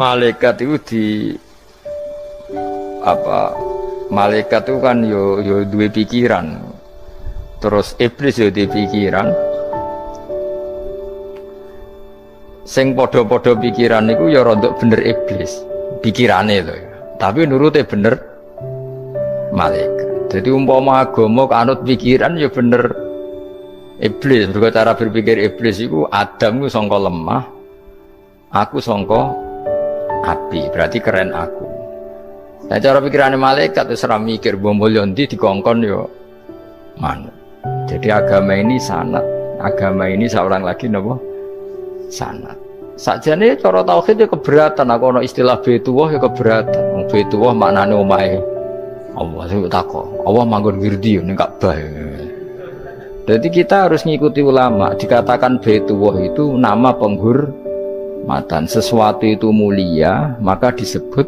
Malaikat itu malaikat itu kan yo duwe pikiran. Terus iblis yo duwe pikiran. Sing padha-padha pikiran niku ya rada bener iblis. Pikirane lho. Tapi nurute bener malaikat. Jadi umpama agama kanut pikiran ya bener iblis. Mergo cara berpikir iblis iku Adam ku sangka lemah, aku sangka api, berarti keren aku. Nah cara pikirannya malaikat itu serah mikir bombol yondi dikongkon yo manut. Jadi agama ini sanat, agama ini seorang lagi nopo sanat. Sakjane cara tauhid ya keberatan. Aku ono istilah Baitullah ya keberatan. Baitullah maknane omahe Allah. Saya takok, Allah manggon wirdi ning Ka'bah. Jadi kita harus ngikuti ulama. Dikatakan Baitullah itu nama penghormatan. Sesuatu itu mulia maka disebut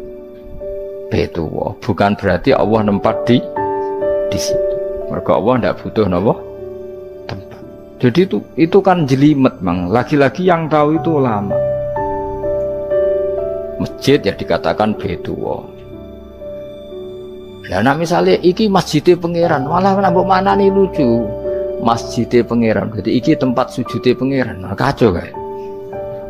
Baitullah. Bukan berarti Allah nempat di situ. Mergo Allah ndak butuh napa tempat. Jadi itu kan jelimet, Mang. Lagi-lagi yang tahu itu ulama. Masjid ya dikatakan Baitullah. Nah misalnya iki masjidnya pangeran, malah nambah mana nih lucu. Masjidnya pangeran, jadi iki tempat sujudnya pangeran, nah, kacau kan?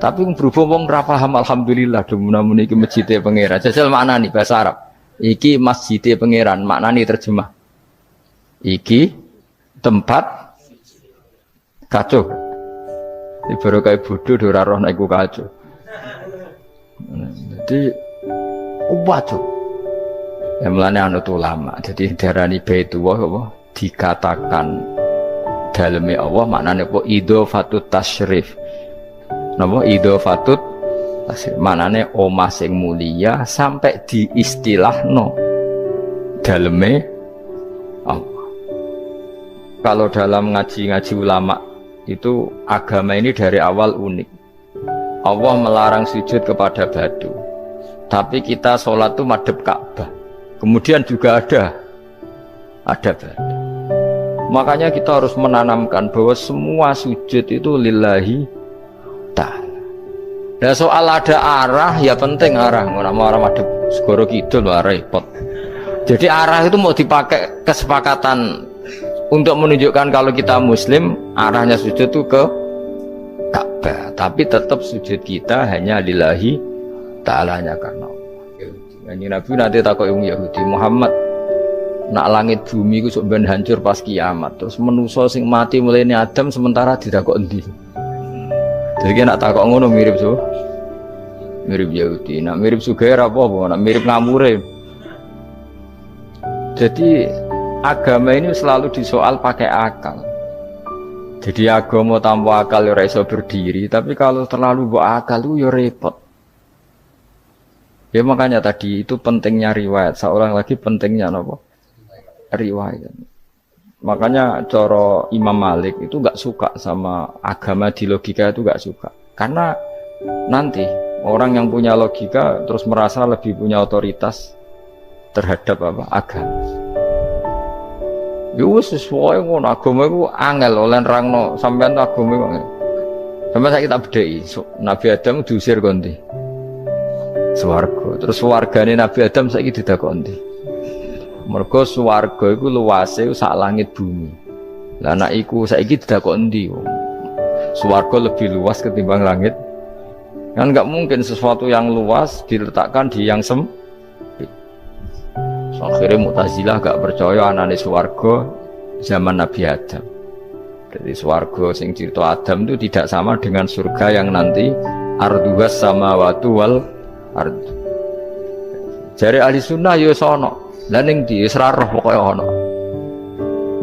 Tapi berhubung wong ra paham alhamdulillah demun iki masjidnya pangeran. Jajal makna nih bahasa Arab. Iki masjidnya pangeran, makna nih terjemah. Iki tempat kacau. Ini baru kayak bodoh ora roh nek iku kacau. Jadi kacau. Ya mulane anut ulama. Jadi darani Baitullah apa dikatakan daleme Allah maknane apa idhofatut tasyrif. Napa idhofatut tasyrif maknane omah sing mulia sampai diistilahno daleme Allah. Kalau dalam ngaji-ngaji ulama itu agama ini dari awal unik. Allah melarang sujud kepada batu. Tapi kita sholat itu madhep Ka'bah. Kemudian juga ada batu. Makanya kita harus menanamkan bahwa semua sujud itu lillahi ta'ala. Dan soal ada arah ya penting arah. Mau arah madhep segoro kidul wah repot. Jadi arah itu mau dipakai kesepakatan untuk menunjukkan kalau kita muslim arahnya sujud itu ke Ka'bah. Tapi tetap sujud kita hanya lillahi ta'ala nya karena Kanjeng Nabi nanti takok wong Yahudi, Muhammad nak langit bumi ku sok ben hancur pas kiamat. Terus manusa sing mati mulai Adam sementara ditakok endi? Jadi nak takok ngono mirip so. Mirip Yahudi. Nak mirip Sugair apa? Nak mirip ngamure. Jadi agama ini selalu disoal pakai akal. Jadi agama tanpa akal ya ora iso berdiri, tapi kalau terlalu mbok akal itu ya repot. Ya makanya tadi itu pentingnya riwayat. Seorang lagi pentingnya apa? Riwayat. Makanya coro Imam Malik itu nggak suka sama agama di logika itu nggak suka. Karena nanti orang yang punya logika terus merasa lebih punya otoritas terhadap apa? Agama. Yo sesuai ngono agama itu angel oleh nerangno sampean agama kok. Sampai saya kita bedheki. Nabi Adam diusir konti. Swarga. Terus wargane Nabi Adam saiki didakoni. Mergo swarga iku luase sak langit bumi. Lah nek iku saiki didakoni ndi? Swarga lebih luas ketimbang langit. Kan enggak mungkin sesuatu yang luas diletakkan di yang sempit. So, akhirnya Mu'tazilah enggak percaya anane swarga zaman Nabi Adam. Jadi swarga sing cerita Adam itu tidak sama dengan surga yang nanti arduhas samawati wal ardh. Jari ahli sunnah ya sono. Lah ning ndi wis ra roh pokoke ono.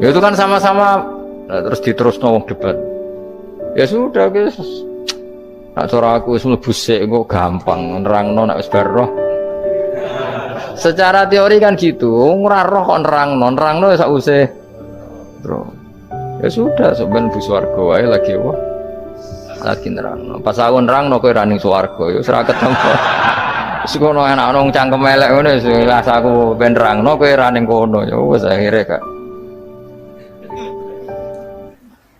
Ya itu kan sama-sama terus diterusno wong debat. Ya sudah guys. Nak cara aku wis mlebu sik kok gampang nerangno nek wis bar roh. Secara teori kan gitu, ora roh kok nerangno sak usih. Bro. Ya sudah sampean bu swarga wae lagi wae. Lagi nerangno. Pas aku nerangno kowe ra ning swarga ya wis ra ketemu. Sekono enak nang cangkem elek ngono wis aku ben nerangno kowe ra ning kono ya wis akhire Kak.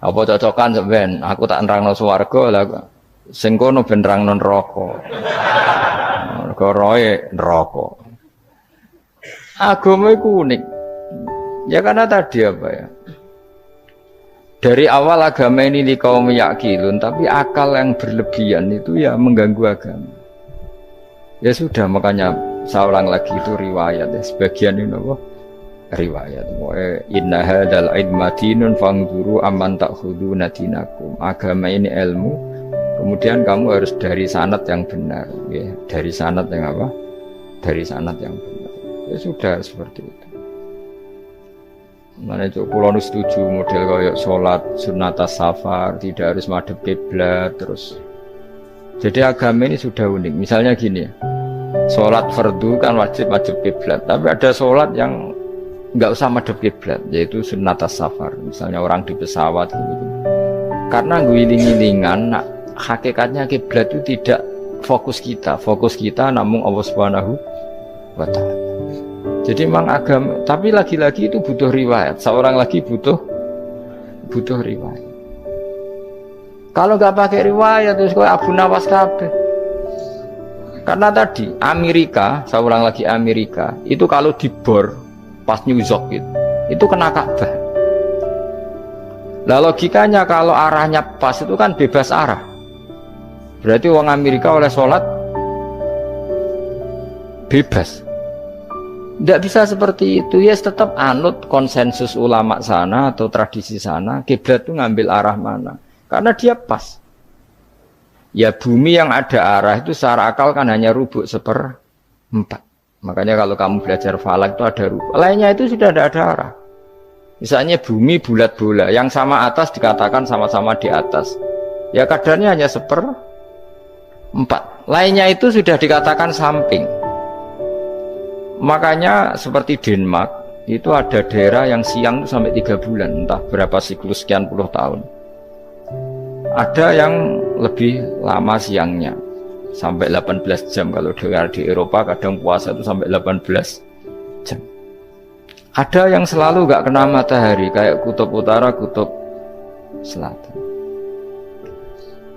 Apa cocokan sampean aku tak nerangno swarga lah sing kono ben nerangno neraka. perkara neraka. Agama itu unik. Ya karena tadi apa ya? Dari awal agama ini di kaum yakilun, tapi akal yang berlebihan itu ya mengganggu agama. Ya sudah, makanya saya ulang lagi itu riwayat ya. Sebagian ini apa? Riwayat. Inna hadzal ilma dinun fangduru amman ta'khuduna dinakum. Agama ini ilmu, kemudian kamu harus dari sanad yang benar, ya. Dari sanad yang apa? Dari sanad yang benar. Ya sudah seperti itu. Mana itu pulau setuju model kayak sholat sunat safar tidak harus madhep kiblat terus. Jadi agama ini sudah unik. Misalnya gini, sholat fardu kan wajib kiblat, tapi ada sholat yang nggak usah madhep kiblat, yaitu sunat safar. Misalnya orang di pesawat gitu. Karena ngiling-ngilingan, hakikatnya kiblat itu tidak fokus kita namun Allah Subhanahu wa Ta'ala. Jadi memang agama, tapi lagi-lagi itu butuh riwayat. Seorang lagi butuh riwayat. Kalau nggak pakai riwayat terus kayak Abu Nawas kabeh. Karena tadi Amerika, saya ulang lagi Amerika, itu kalau dibor pas New York itu kena Ka'bah. Lah logikanya kalau arahnya pas itu kan bebas arah. Berarti orang Amerika oleh sholat bebas. Tidak bisa seperti itu, ya tetap anut konsensus ulama sana atau tradisi sana, kiblat itu ngambil arah mana, karena dia pas. Ya bumi yang ada arah itu secara akal kan hanya rubuk 1/4. Makanya kalau kamu belajar falak itu ada rubuk, lainnya itu sudah tidak ada arah. Misalnya bumi bulat bola, yang sama atas dikatakan sama-sama di atas, ya kadarnya hanya 1/4, lainnya itu sudah dikatakan samping. Makanya seperti Denmark itu ada daerah yang siang itu sampai 3 bulan, entah berapa siklus sekian puluh tahun. Ada yang lebih lama siangnya sampai 18 jam. Kalau daerah di Eropa kadang puasa itu sampai 18 jam. Ada yang selalu gak kena matahari kayak kutub utara, kutub selatan.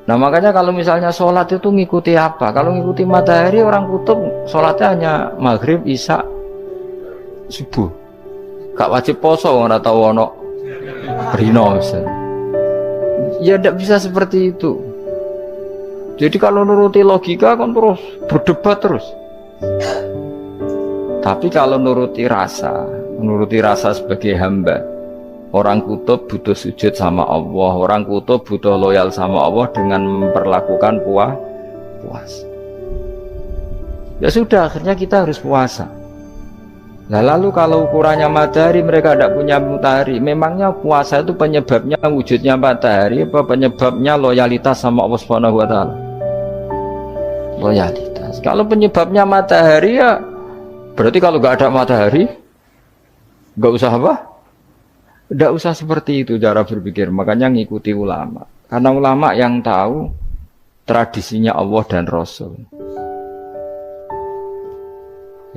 Nah makanya kalau misalnya sholat itu ngikuti apa? Kalau ngikuti matahari, orang kutub sholatnya hanya maghrib, isya, subuh. Gak wajib poso, nggak tahu ono rino. Ya tidak bisa seperti itu. Jadi kalau nuruti logika kan terus berdebat terus. Tapi kalau nuruti rasa sebagai hamba. Orang kutub butuh sujud sama Allah, orang kutub butuh loyal sama Allah dengan memperlakukan puasa. Ya sudah, akhirnya kita harus puasa. Nah, lalu kalau ukurannya matahari, mereka tidak punya matahari. Memangnya puasa itu penyebabnya wujudnya matahari, apa penyebabnya loyalitas sama Allah Subhanahu wa Ta'ala? Loyalitas. Kalau penyebabnya matahari ya berarti kalau nggak ada matahari, nggak usah apa? Tidak usah seperti itu cara berpikir. Makanya ngikuti ulama, karena ulama yang tahu tradisinya Allah dan Rasul.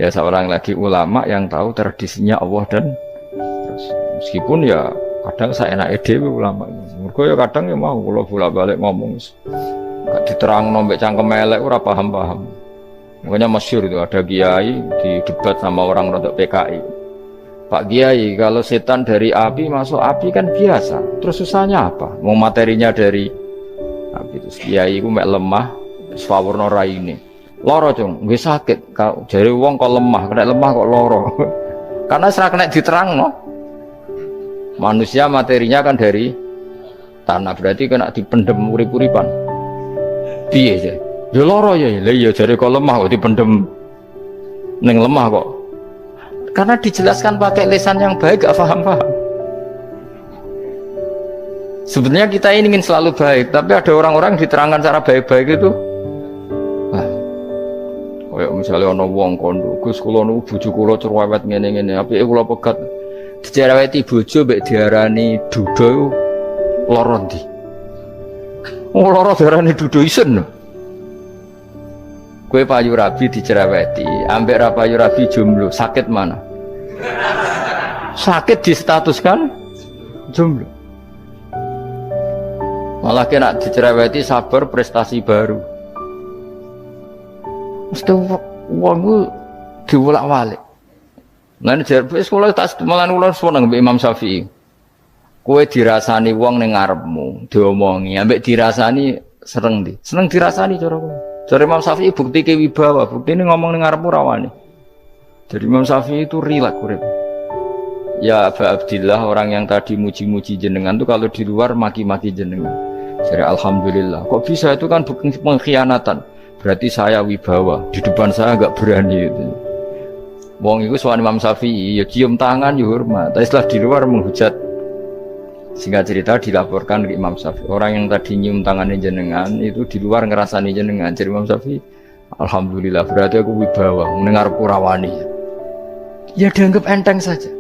Ya seorang lagi ulama yang tahu tradisinya Allah dan Rasul. Meskipun ya kadang saya enak dewe ulama. Mergo ya kadang ya mau kalau bolak-balik ngomong gak diterang nombek cangkem elek ora paham-paham. Makanya masyhur itu ada kiai di debat sama orang rodok PKI. Pak Kiai, kalau setan dari api masuk api kan biasa. Terus susahnya apa? Mau materinya dari api. Terus Kiai itu mek lemah, sawurna raine. Loro cung, nggih sakit. Jare wong kok lemah, kena lemah kok loro. Karena serak kena diterangno. Manusia materinya kan dari tanah, berarti kena dipendem urip-uripan. Piye sih? Ya loro ya. Lah iya jare kok lemah kok dipendem ning lemah kok. Karena dijelaskan pakai lisan yang baik, gak paham-paham. Sebenarnya kita ini ingin selalu baik, tapi ada orang-orang diterangkan cara baik-baik itu. Kayak misalnya ana wong kondo, Gus kula niku bojo kula cerewet ngene-ngene, apike kula pegat. Dicereweti bojo mbek diarani duda lara ndi? Lara diarani duda isen. Kowe payu rabi dicereweti, ambek ra payu rabi jomblo, sakit mana? Sakit distatuskan jomblo. Malah kena dicereweti sabar prestasi baru. Mesti Wong ku diwolak-walik. Lan jarpe sekolah tak malan kula seneng mbek Imam Syafi'i. Kowe dirasani wong ning ngarepmu, diomongi, ambek dirasani seneng ndi? Seneng dirasani cara kowe. Cara Imam Syafi'i buktike wibawa, buktine ngomong ning ngarepmu ra wani. Jadi Imam Syafi'i itu rileks urip. Ya Aba Abdillah, orang yang tadi muji-muji jenengan tuh kalau di luar maki-maki jenengan. Jadi alhamdulillah. Kok bisa, itu kan bukan pengkhianatan. Berarti saya wibawa, di depan saya agak berani gitu. Wong itu soal Imam Syafi'i, ya cium tangan, ya hormat. Tapi setelah di luar menghujat. Singkat cerita dilaporkan ke Imam Syafi'i. Orang yang tadi nyium tangannya jenengan, itu di luar ngerasani jenengan. Jadi Imam Syafi'i, alhamdulillah, berarti aku wibawa, mendengar purawani. Ya dianggap enteng saja.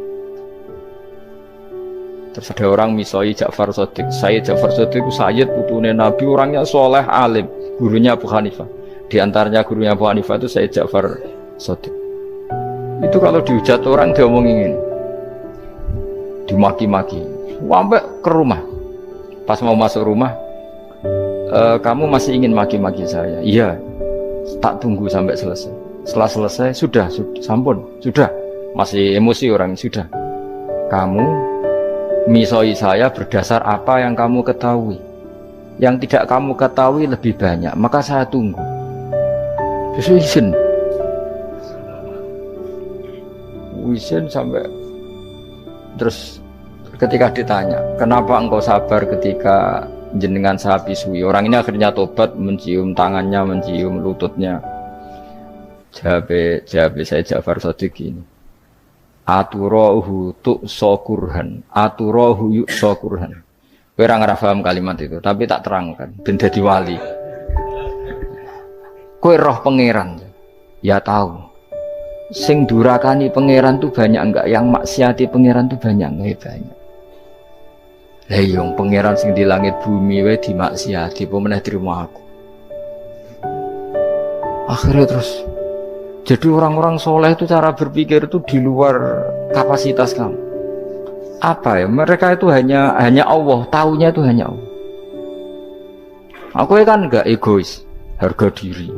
Terus ada orang misoi Ja'far Shadiq. Sayyid Ja'far Shadiq itu Sayyid putune Nabi, orangnya soleh, alim, gurunya Abu Hanifah. Di antaranya gurunya Abu Hanifah itu Sayyid Ja'far Shadiq. Itu kalau dihujat orang diomongin ini, dimaki-maki, sampai ke rumah. Pas mau masuk rumah, kamu masih ingin maki-maki saya? Iya, tak tunggu sampai selesai. Setelah selesai, sudah, sampun, sudah. Masih emosi orang, sudah. Kamu misoi saya berdasar apa yang kamu ketahui. Yang tidak kamu ketahui lebih banyak, maka saya tunggu. Justru izin sampai terus ketika ditanya, kenapa engkau sabar ketika jenengan saya pisui? Orang ini akhirnya tobat, mencium tangannya, mencium lututnya. Jawab saya Ja'far Shadiq ini. Aturahu tu'sokurhan, aturahu yu'sokurhan. Kowe ora ngrafaham kalimat itu, tapi tak terangkan ben dadi wali. Kowe roh pangeran, ya tahu. Sing durakani pangeran tuh banyak enggak, yang maksiati pangeran tuh banyak enggak? Banyak. Lah yung pangeran sing di langit bumi wae dimaksiati, apa meneh terima aku. Akhirnya terus jadi orang-orang soleh itu cara berpikir itu di luar kapasitas kamu. Apa ya? Mereka itu hanya Allah, taunya itu hanya Allah. Aku kan enggak egois, harga diri.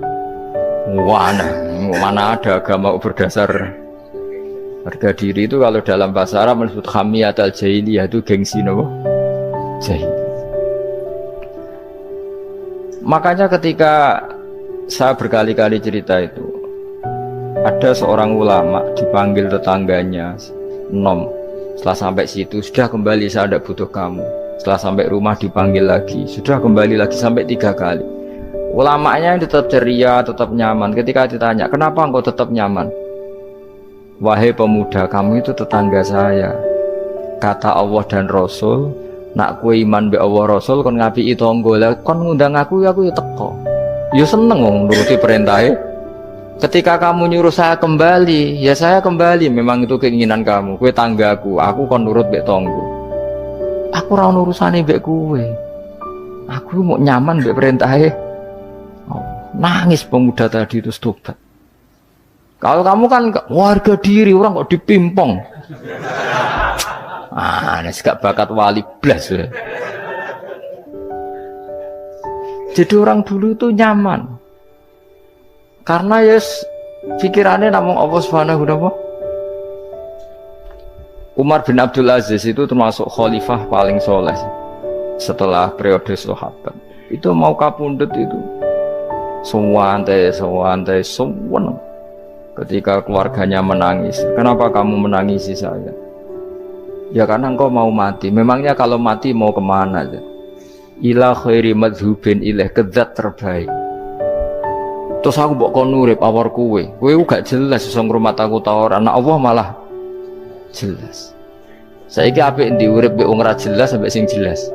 Mana ada agama berdasar harga diri itu. Kalau dalam bahasa Arab disebut hamiyat al-jahiliyah, itu gengsi nopo jahil. Makanya ketika saya berkali-kali cerita itu, ada seorang ulama dipanggil tetangganya, Nom, setelah sampai situ, sudah kembali, saya tidak butuh kamu. Setelah sampai rumah dipanggil lagi, sudah kembali lagi, sampai 3 kali. Ulamanya yang tetap ceria, tetap nyaman. Ketika ditanya, kenapa engkau tetap nyaman? Wahai pemuda, kamu itu tetangga saya. Kata Allah dan Rasul, nak kue iman be Allah Rasul, kon ngapi tonggo lah, kon ngundang aku ya teko. Ya seneng nuruti perintahnya. Ketika kamu nyuruh saya kembali, ya saya kembali. Memang itu keinginan kamu. Kue tanggaku, aku kon nurut bek tonggo. Aku ora urusane bek kue. Aku mau nyaman bek perintahnya. Oh, nangis pemuda tadi itu tobat. Kalau kamu kan warga diri, orang kok dipimpong. Ini gak bakat wali blas. Jadi orang dulu itu nyaman. Karena pikirannya namun Allah Subhanahu wa ta'ala. Umar bin Abdul Aziz itu termasuk khalifah paling soleh setelah periode sahabat. Itu mau kapundhut itu sewantai sewenang. Ketika keluarganya menangis, kenapa kamu menangisi saya? Ya karena engkau mau mati. Memangnya kalau mati mau kemana aja? Ila khairi madhubin ilaih, kedzat terbaik. Terus aku mbok kon urip awar kowe gak jelas iso ngrumat aku ta ora. Anak Allah malah jelas. Saiki apik ndi urip mbek wong ora jelas sampai sing jelas.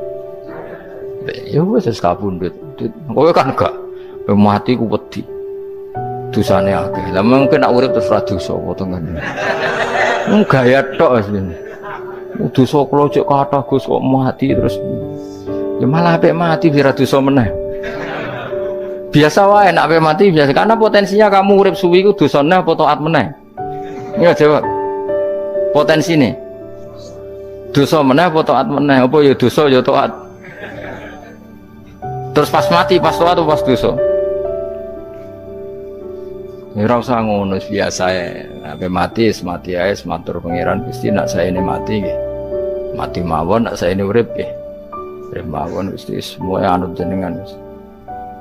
Ya wis kapundhut. Kowe kan gak mati ku wedi. Dosane akeh. Lah mungkin nek urip terus ra dosa potongan. Mung gaya tok asline. Dosa kula cek kathah Gus kok mati terus. Ya malah apik mati biar dosa meneh. Biasa wae nek ape mati biasa, karena potensinya kamu urip suwi ku dosane apa taat meneh. Ya jawab. Potensine. Dosa meneh apa taat meneh? Apa ya dosa ya taat. Terus pas mati pas taat atau pas dosa? ora usah ngono biasa ya. Sampai mati ae matur pangeran Gusti nak saya ini mati nggih. Mati mawon nak saya ini urip nggih. Urip mawon Gusti semua anut jenengan.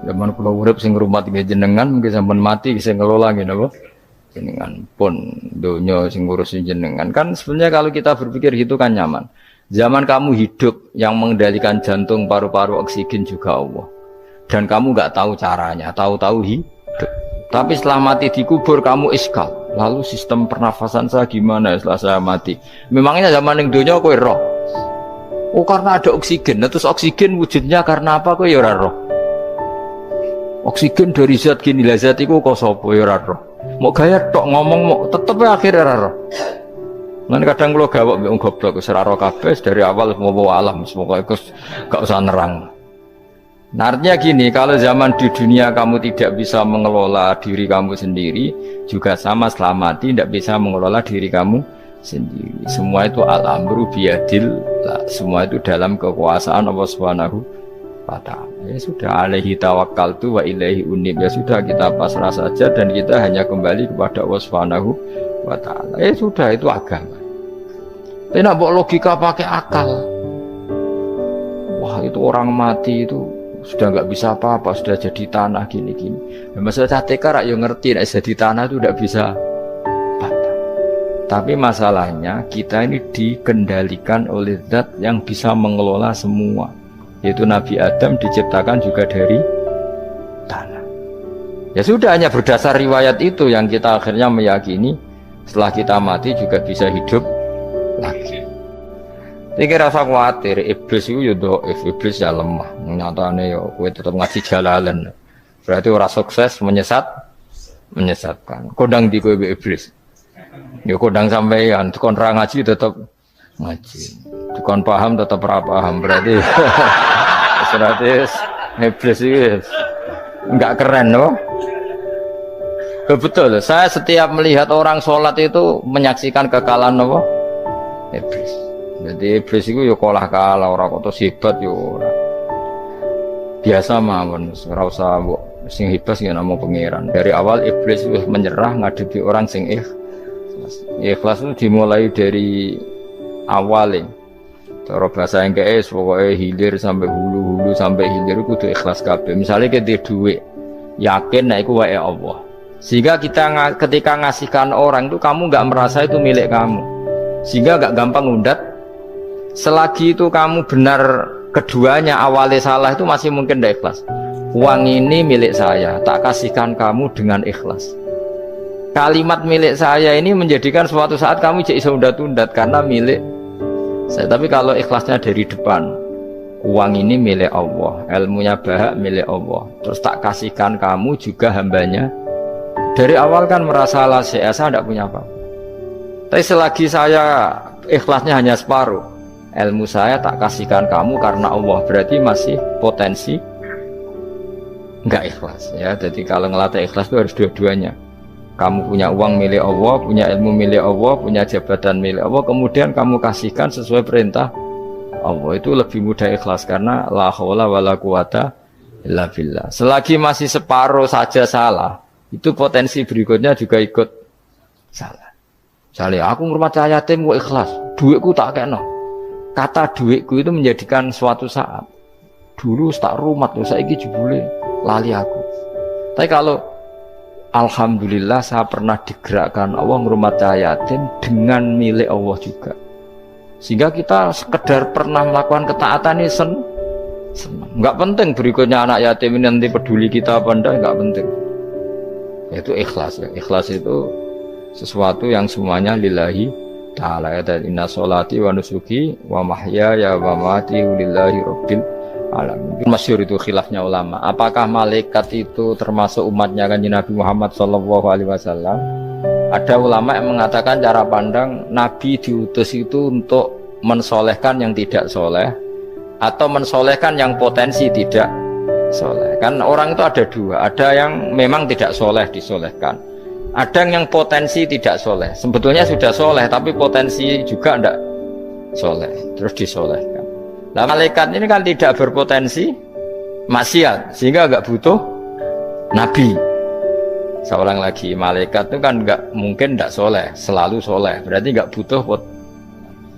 Zaman kula urip sing ngrumat nggih jenengan mungkin sampean mati sing ngelola nggih napa? Jenengan pun donya sing ngurusin jenengan. Kan sebenarnya kalau kita berpikir gitu kan nyaman. Zaman kamu hidup yang mengendalikan jantung, paru-paru, oksigen juga Allah. Dan kamu nggak tahu caranya, tahu-tahu hidup. Tapi setelah mati dikubur kamu iskal. Lalu sistem pernafasan saya gimana setelah saya mati? Memangnya zaman yang dunia kowe roh. Oh karena ada oksigen. Nah, terus oksigen wujudnya karena apa kowe ya ora roh? Oksigen dari zat gini lah zat iku kok sapa ya ora roh. Mau gaya tok ngomong mau tetep akhirnya ora roh. Lan kadang kula gawok mbek wong goblok wis ora roh kabeh dari awal mau alam semoga gak usah nerang. Nah, artinya gini, kalau zaman di dunia kamu tidak bisa mengelola diri kamu sendiri, juga sama setelah mati tidak bisa mengelola diri kamu sendiri. Semua itu al-amru biyadillah, semua itu dalam kekuasaan Allah Subhanahu wa ta'ala. Ya sudah, alaihi tawakkaltu wa ilaihi unib. Ya sudah, kita pasrah saja dan kita hanya kembali kepada Allah Subhanahu wa ta'ala. Ya sudah, itu agama. Tapi nak bawa logika pakai akal. Wah, itu orang mati itu sudah nggak bisa apa-apa, sudah jadi tanah gini-gini. Masalah catekar yang ngerti, nah, jadi tanah itu tidak bisa apa-apa. Tapi masalahnya kita ini dikendalikan oleh zat yang bisa mengelola semua, yaitu Nabi Adam diciptakan juga dari tanah. Ya sudah, hanya berdasar riwayat itu yang kita akhirnya meyakini setelah kita mati juga bisa hidup lagi. Iki rasa khawatir, iblis itu ya dhaif, iblis ya lemah. Nyatane ya kowe tetep ngaji jalalan. Berarti ora sukses menyesatkan. Kodang di kowe iblis. Ya kodang sampean, tekon ra ngaji tetep ngaji. Tekon paham tetep ora paham. Berarti iblis itu enggak keren loh. Betul, saya setiap melihat orang sholat itu menyaksikan kekalahan apa? Iblis. Jadi iblis itu ya kalah orang kok hebat ya ora. Biasa mawon, ora usah mbok sing hebat ya namung pangeran. Dari awal iblis wis menyerah ngadepi orang sing ikhlas. Ikhlas itu dimulai dari awal. Cara bahasa Inggris pokoknya hilir sampai hulu sampai hilir kudu ikhlas kabeh. Misalnya kita duit, yakin nek iku wae Allah. Sehingga kita ketika ngasihkan orang itu kamu nggak merasa itu milik kamu. Sehingga nggak gampang undat. Selagi itu kamu benar keduanya awalnya salah itu masih mungkin tidak ikhlas. Uang ini milik saya, tak kasihkan kamu dengan ikhlas. Kalimat milik saya ini menjadikan suatu saat kamu jadi undat-undat karena milik saya. Tapi kalau ikhlasnya dari depan, uang ini milik Allah, ilmunya bahak milik Allah, terus tak kasihkan kamu juga hambanya. Dari awal kan merasa saya tidak punya apa-apa. Tapi selagi saya ikhlasnya hanya separuh, ilmu saya tak kasihkan kamu karena Allah, berarti masih potensi enggak ikhlas ya. Jadi kalau ngelatih ikhlas itu harus dua-duanya. Kamu punya uang milik Allah, punya ilmu milik Allah, punya jabatan milik Allah, kemudian kamu kasihkan sesuai perintah Allah, itu lebih mudah ikhlas karena la haula wala quwata illa billah. Selagi masih separuh saja salah, itu potensi berikutnya juga ikut salah. Misalnya aku ngurmat yatim kok ikhlas, duitku tak kena. Kata duitku itu menjadikan suatu saat dulu tak rumat loh, saiki jebule lali aku. Tapi kalau alhamdulillah saya pernah digerakkan Allah ngurmat yatim dengan milik Allah juga, sehingga kita sekedar pernah melakukan ketaatan ini senang. Nggak penting berikutnya anak yatim ini nanti peduli kita apa enggak, nggak penting. Itu ikhlas ya. Ikhlas itu sesuatu yang semuanya lillahi ta'ala. Dan inna sholati wa nusuki wa mahyaya wa mamati lillahi rabbil alamin. Masyhur itu khilafnya ulama, apakah malaikat itu termasuk umatnya Kanjeng Nabi Muhammad SAW? Ada ulama yang mengatakan cara pandang Nabi diutus itu untuk mensolehkan yang tidak soleh atau mensolehkan yang potensi tidak soleh. Kan orang itu ada dua, ada yang memang tidak soleh disolehkan, ada yang potensi tidak soleh, sebetulnya sudah soleh tapi potensi juga tidak soleh, terus disolehkan. Nah malaikat ini kan tidak berpotensi maksiat, sehingga nggak butuh nabi. Seorang lagi, malaikat itu kan nggak mungkin nggak soleh, selalu soleh. Berarti nggak butuh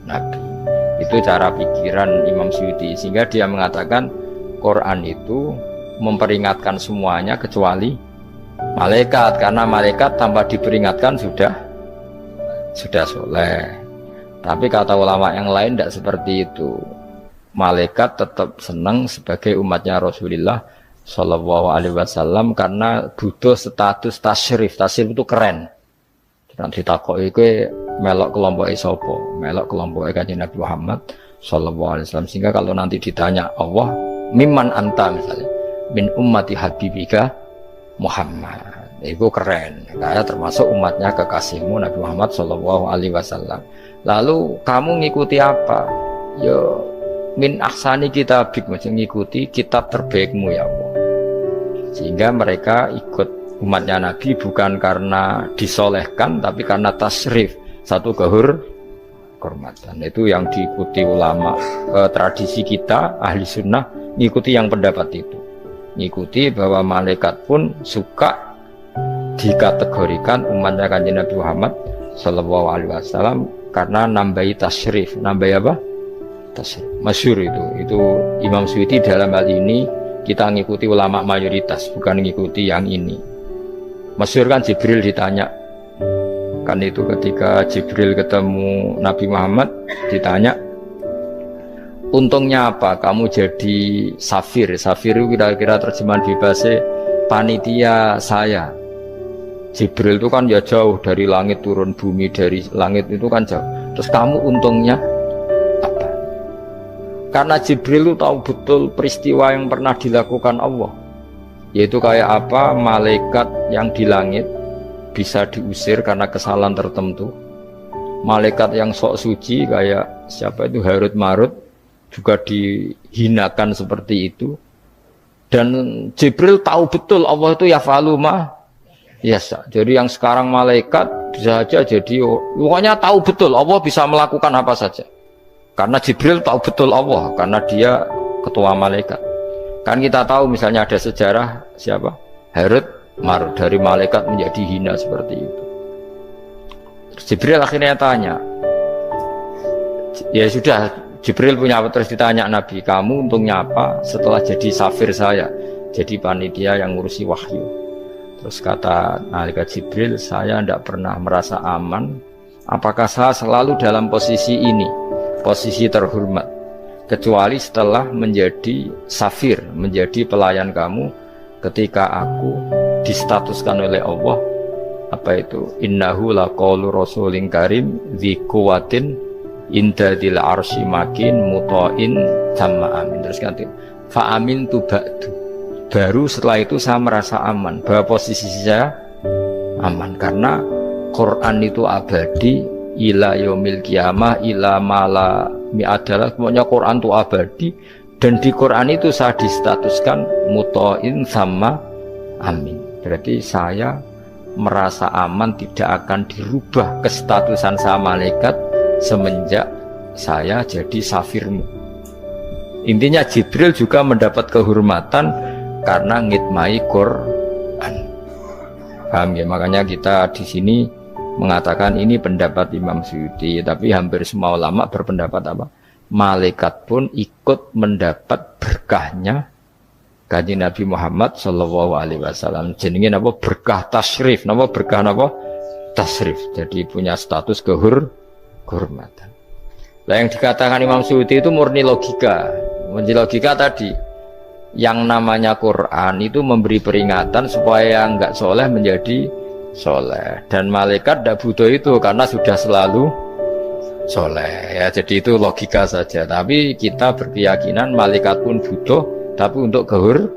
nabi. Itu cara pikiran Imam Suyuti. Sehingga dia mengatakan Quran itu memperingatkan semuanya kecuali malaikat, karena malaikat tanpa diperingatkan sudah soleh. Tapi kata ulama yang lain tidak seperti itu. Malaikat tetap senang sebagai umatnya Rasulullah Shallallahu Alaihi Wasallam karena butuh status tasyrif. Tasyrif itu keren. Nanti ditakoki kowe melok kelompok sopo, melok kelompok Kanjeng Nabi Muhammad Shallallahu Alaihi Wasallam. Sehingga kalau nanti ditanya Allah, mimman anta misalnya, min ummati habibika Muhammad, itu keren. Kayak termasuk umatnya kekasihmu Nabi Muhammad Shallallahu Alaihi Wasallam. Lalu kamu ngikuti apa? Yo min ahsani kitabik, macam ngikuti kitab terbaikmu ya Allah. Sehingga mereka ikut umatnya Nabi bukan karena disolehkan, tapi karena tasrif, satu kehormatan. Itu yang diikuti ulama. Tradisi kita ahli sunnah ngikuti yang pendapat itu, ngikuti bahwa malaikat pun suka dikategorikan umatnya Kanjeng Nabi Muhammad Sallallahu Alaihi Wasallam karena nambahi tasrif. Nambahi apa? Tasrif. Masyhur itu Imam Suyuti dalam hal ini kita ngikuti ulama mayoritas, bukan ngikuti yang ini. Masyhur kan Jibril ditanya, kan itu ketika Jibril ketemu Nabi Muhammad ditanya, untungnya apa kamu jadi safir? Safir itu kira-kira terjemahan bebasnya panitia saya. Jibril itu kan ya jauh dari langit turun bumi, dari langit itu kan jauh. Terus kamu untungnya apa? Karena Jibril itu tahu betul peristiwa yang pernah dilakukan Allah, yaitu kayak apa malaikat yang di langit bisa diusir karena kesalahan tertentu. Malaikat yang sok suci kayak siapa itu Harut Marut juga dihinakan seperti itu. Dan Jibril tahu betul Allah itu yaf'alu ma yasha. Jadi yang sekarang malaikat bisa saja jadi pokoknya tahu betul Allah bisa melakukan apa saja. Karena Jibril tahu betul Allah, karena dia ketua malaikat. Kan kita tahu misalnya ada sejarah siapa? Harut Marut, dari malaikat menjadi hina seperti itu. Terus Jibril akhirnya tanya, ya sudah, Jibril punya apa? Terus ditanya Nabi, kamu untungnya apa setelah jadi safir saya, jadi panitia yang ngurusi wahyu? Terus kata malaikat Jibril, saya tidak pernah merasa aman. Apakah saya selalu dalam posisi ini? Posisi terhormat, kecuali setelah menjadi safir, menjadi pelayan kamu, ketika aku distatuskan oleh Allah apa itu, innahu laqaulu rasulin karim dzi quwwatin inda dzil arsy makin muta'in sama amin. Terus ganti fa amin tu ba'du, baru setelah itu saya merasa aman, bahwa posisi saya aman karena Quran itu abadi ila yaumil qiyamah ila mala mi'adalah. Pokoknya Quran itu abadi, dan di Quran itu saya distatuskan muta'in sama amin. Berarti saya merasa aman, tidak akan dirubah kestatusan saya malaikat semenjak saya jadi safirmu. Intinya Jibril juga mendapat kehormatan karena ngitmai Quran. Paham ya? Makanya kita di sini mengatakan ini pendapat Imam Suyuti, tapi hampir semua ulama berpendapat apa? Malaikat pun ikut mendapat berkahnya Kanjeng Nabi Muhammad Shallallahu Alaihi Wasallam. Jenenge apa? Berkah tasrif. Napa berkah napa? Tasrif. Jadi punya status kehormatan. Nah, yang dikatakan Imam Suyuti itu murni logika. Murni logika tadi. Yang namanya Quran itu memberi peringatan supaya enggak soleh menjadi soleh, dan malaikat tidak butuh itu karena sudah selalu soleh ya. Jadi itu logika saja, tapi kita berkeyakinan malaikat pun butuh, tapi untuk kehormatan.